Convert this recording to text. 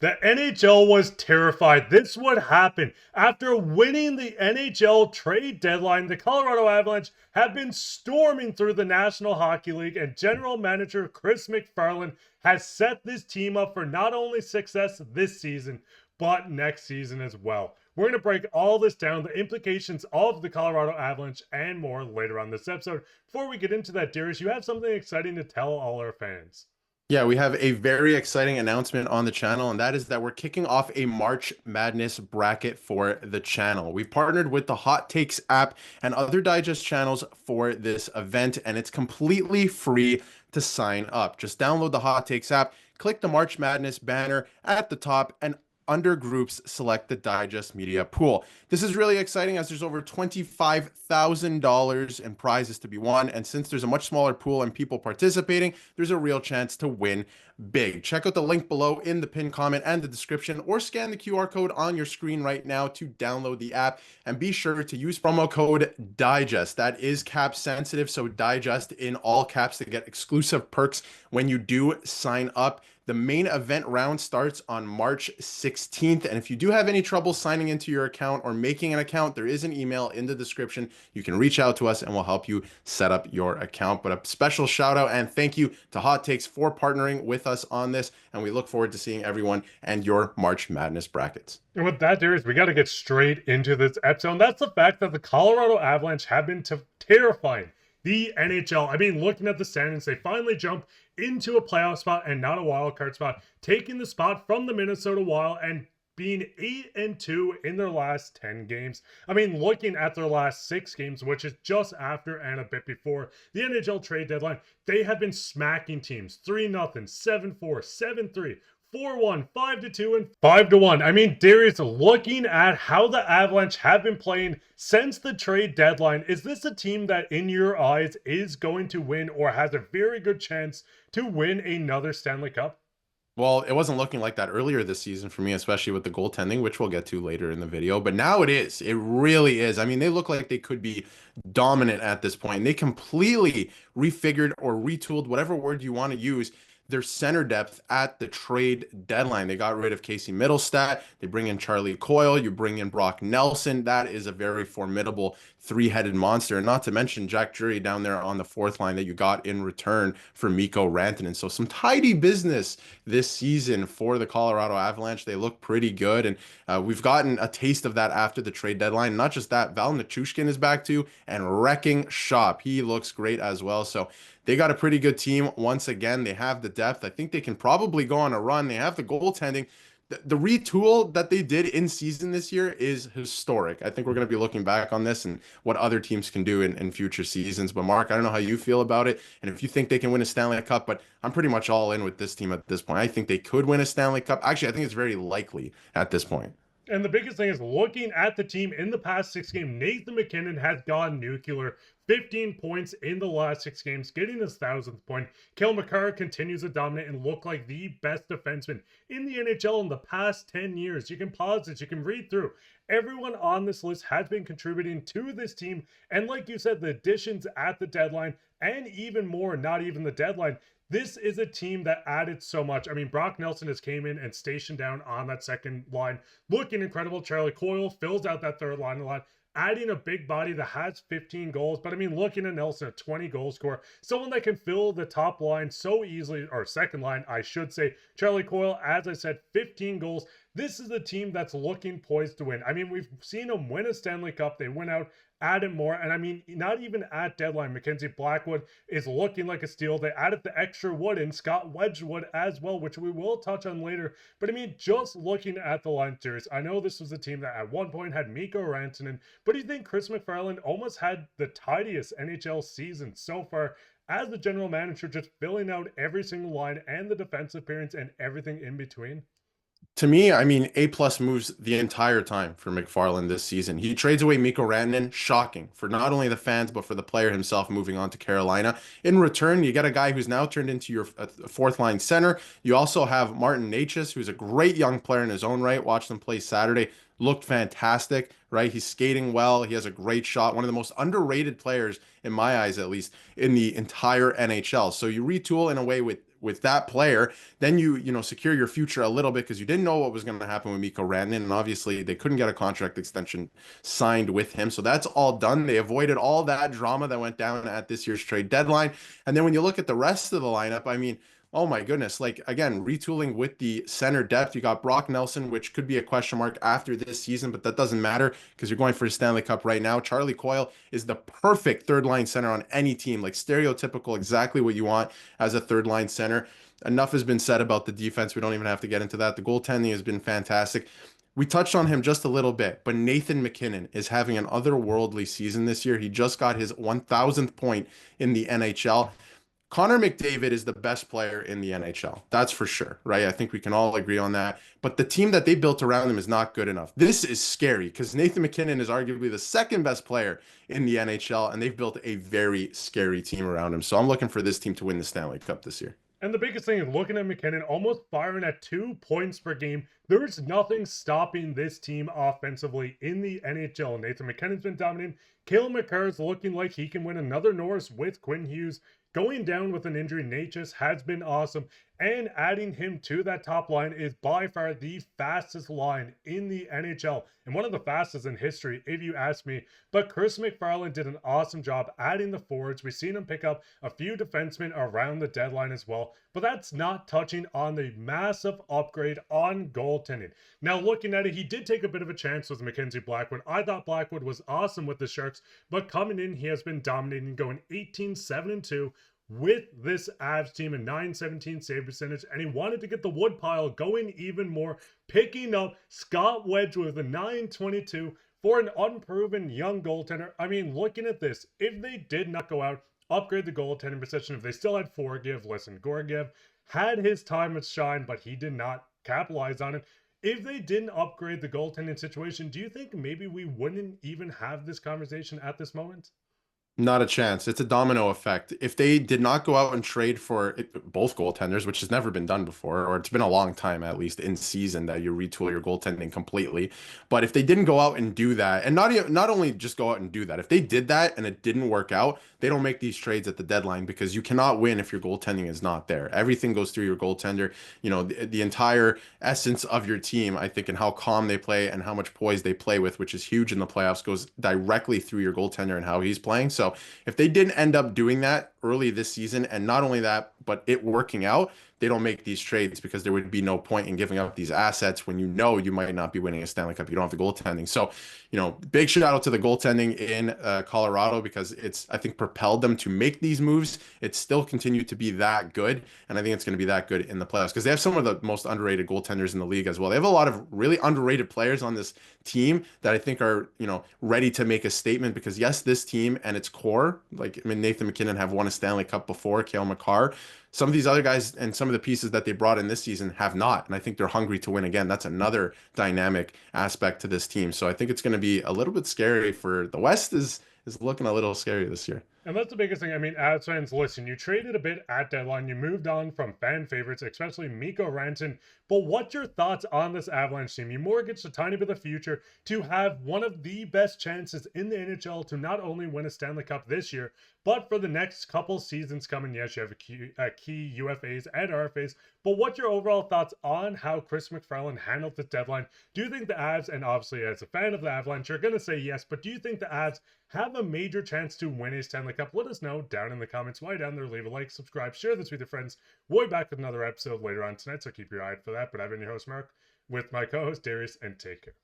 The NHL was terrified this would happen. After winning the NHL trade deadline, the Colorado Avalanche have been storming through the National Hockey League, and general manager Chris MacFarland has set this team up for not only success this season, but next season as well. We're going to break all this down, the implications of the Colorado Avalanche, and more later on this episode. Before we get into that, Darius, you have something exciting to tell all our fans. Yeah, we have a very exciting announcement on the channel, and that is that we're kicking off a March Madness bracket for the channel. We've partnered with the Hot Takes app and other digest channels for this event, and it's completely free to sign up. Just download the Hot Takes app, click the March Madness banner at the top, and under groups, select the Digest Media Pool. This is really exciting as there's over $25,000 in prizes to be won. And since there's a much smaller pool and people participating, there's a real chance to win big. Check out the link below in the pinned comment and the description, or scan the QR code on your screen right now to download the app. And be sure to use promo code DIGEST. That is cap sensitive, so DIGEST in all caps to get exclusive perks when you do sign up. The main event round starts on March 16th. And if you do have any trouble signing into your account or making an account, there is an email in the description. You can reach out to us and we'll help you set up your account. But a special shout out and thank you to Hot Takes for partnering with us on this. And we look forward to seeing everyone and your March Madness brackets. And with that, Darius, we got to get straight into this episode. And that's the fact that the Colorado Avalanche have been terrifying the NHL. I mean, looking at the standings, they finally jump into a playoff spot and not a wild card spot, taking the spot from the Minnesota Wild and being 8-2 in their last 10 games. I mean, looking at their last 6 games, which is just after and a bit before the NHL trade deadline, they have been smacking teams 3-0, 7-4, 7-3. 4-1, 5-2, and 5-1. I mean, Darius, looking at how the Avalanche have been playing since the trade deadline, is this a team that, in your eyes, is going to win or has a very good chance to win another Stanley Cup? Well, it wasn't looking like that earlier this season for me, especially with the goaltending, which we'll get to later in the video. But now it is. It really is. I mean, they look like they could be dominant at this point. And they completely refigured or retooled, whatever word you want to use, their center depth at the trade deadline. They got rid of Casey Middlestat. They bring in Charlie Coyle. You bring in Brock Nelson. That is a very formidable three-headed monster. And not to mention Jack Drury down there on the fourth line that you got in return for Mikko Rantanen. So some tidy business this season for the Colorado Avalanche. They look pretty good. And we've gotten a taste of that after the trade deadline. Not just that, Val Nichushkin is back too and wrecking shop. He looks great as well. So they got a pretty good team. Once again, they have the depth. I think they can probably go on a run. They have the goaltending. The retool that they did in season this year is historic. I think we're going to be looking back on this and what other teams can do in future seasons. But Mark, I don't know how you feel about it. And if you think they can win a Stanley Cup, but I'm pretty much all in with this team at this point. I think they could win a Stanley Cup. Actually, I think it's very likely at this point. And the biggest thing is looking at the team in the past 6 games, Nathan Mackinnon has gone nuclear. 15 points in the last 6 games, getting his 1,000th point. Cale Makar continues to dominate and look like the best defenseman in the NHL in the past 10 years. You can pause this, you can read through. Everyone on this list has been contributing to this team. And like you said, the additions at the deadline and even more, not even the deadline, this is a team that added so much. I mean, Brock Nelson has came in and stationed down on that second line, looking incredible. Charlie Coyle fills out that third line a lot, adding a big body that has 15 goals. But I mean, looking at Nelson, a 20 goal scorer, someone that can fill the top line so easily, or second line, I should say. Charlie Coyle, as I said, 15 goals. This is a team that's looking poised to win. I mean, we've seen them win a Stanley Cup. They went out, added more. And I mean, not even at deadline, Mackenzie Blackwood is looking like a steal. They added the extra wood in Scott Wedgwood as well, which we will touch on later. But I mean, just looking at the line series, I know this was a team that at one point had Mikko Rantanen, but do you think Chris MacFarland almost had the tidiest NHL season so far as the general manager, just filling out every single line and the defensive appearance and everything in between? To me, I mean, A+ moves the entire time for MacFarland this season. He trades away Mikko Rantanen, shocking for not only the fans, but for the player himself moving on to Carolina. In return, you get a guy who's now turned into your fourth line center. You also have Martin Necas, who's a great young player in his own right. Watched him play Saturday. Looked fantastic, right? He's skating well. He has a great shot. One of the most underrated players, in my eyes at least, in the entire NHL. So you retool in a way with with that player, then you secure your future a little bit because you didn't know what was going to happen with Mikko Rantanen, and obviously they couldn't get a contract extension signed with him. So that's all done. They avoided all that drama that went down at this year's trade deadline. And then when you look at the rest of the lineup, I mean, oh my goodness. Like, again, retooling with the center depth. You got Brock Nelson, which could be a question mark after this season, but that doesn't matter because you're going for the Stanley Cup right now. Charlie Coyle is the perfect third line center on any team, like stereotypical, exactly what you want as a third line center. Enough has been said about the defense. We don't even have to get into that. The goaltending has been fantastic. We touched on him just a little bit, but Nathan MacKinnon is having an otherworldly season this year. He just got his 1,000th point in the NHL. Connor McDavid is the best player in the NHL. That's for sure, right? I think we can all agree on that. But the team that they built around him is not good enough. This is scary because Nathan MacKinnon is arguably the second best player in the NHL, and they've built a very scary team around him. So I'm looking for this team to win the Stanley Cup this year. And the biggest thing is looking at MacKinnon almost firing at 2 points per game. There's nothing stopping this team offensively in the NHL. Nathan MacKinnon's been dominating. Cale Makar is looking like he can win another Norris with Quinn Hughes. Going down with an injury, Necas has been awesome. And adding him to that top line is by far the fastest line in the NHL. And one of the fastest in history, if you ask me. But Chris MacFarland did an awesome job adding the forwards. We've seen him pick up a few defensemen around the deadline as well. But that's not touching on the massive upgrade on goaltending. Now, looking at it, he did take a bit of a chance with Mackenzie Blackwood. I thought Blackwood was awesome with the Sharks. But coming in, he has been dominating, going 18-7-2. With this Avs team, a .917 save percentage, and he wanted to get the wood pile going even more, picking up Scott Wedge with a .922 for an unproven young goaltender. I mean, looking at this, if they did not go out, upgrade the goaltending position, if they still had Forgiev, listen, Gorgiev had his time to shine, but he did not capitalize on it. If they didn't upgrade the goaltending situation, do you think maybe we wouldn't even have this conversation at this moment? Not a chance. It's a domino effect. If they did not go out and trade for both goaltenders, which has never been done before, or it's been a long time at least in season that you retool your goaltending completely. But if they didn't go out and do that, and not only just go out and do that, if they did that and it didn't work out, they don't make these trades at the deadline because you cannot win if your goaltending is not there. Everything goes through your goaltender. You know, the entire essence of your team, I think, and how calm they play and how much poise they play with, which is huge in the playoffs, goes directly through your goaltender and how he's playing. So if they didn't end up doing that early this season, and not only that, but it working out, they don't make these trades because there would be no point in giving up these assets when you know you might not be winning a Stanley Cup. You don't have the goaltending. So, you know, big shout out to the goaltending in Colorado because it's, I think, propelled them to make these moves. It's still continued to be that good. And I think it's going to be that good in the playoffs because they have some of the most underrated goaltenders in the league as well. They have a lot of really underrated players on this team that I think are, you know, ready to make a statement because yes, this team and its core, like, I mean, Nathan MacKinnon have won a Stanley Cup before, Cale Makar. Some of these other guys and some of the pieces that they brought in this season have not. And I think they're hungry to win again. That's another dynamic aspect to this team. So I think it's going to be a little bit scary for the West is looking a little scary this year. And that's the biggest thing. I mean, as fans, listen, you traded a bit at deadline. You moved on from fan favorites, especially Mikko Rantanen. But what's your thoughts on this Avalanche team? You mortgaged a tiny bit of the future to have one of the best chances in the NHL to not only win a Stanley Cup this year, but for the next couple seasons coming. Yes, you have a key UFAs and RFAs. But what's your overall thoughts on how Chris MacFarland handled this deadline? Do you think the Avs, and obviously as a fan of the Avalanche, you're going to say yes, but do you think the Avs have a major chance to win a Stanley Cup? Let us know down in the comments. While down there, leave a like, subscribe, share this with your friends. We'll be back with another episode later on tonight, so keep your eye out for that. But I've been your host, Mark, with my co-host, Darius, and take care.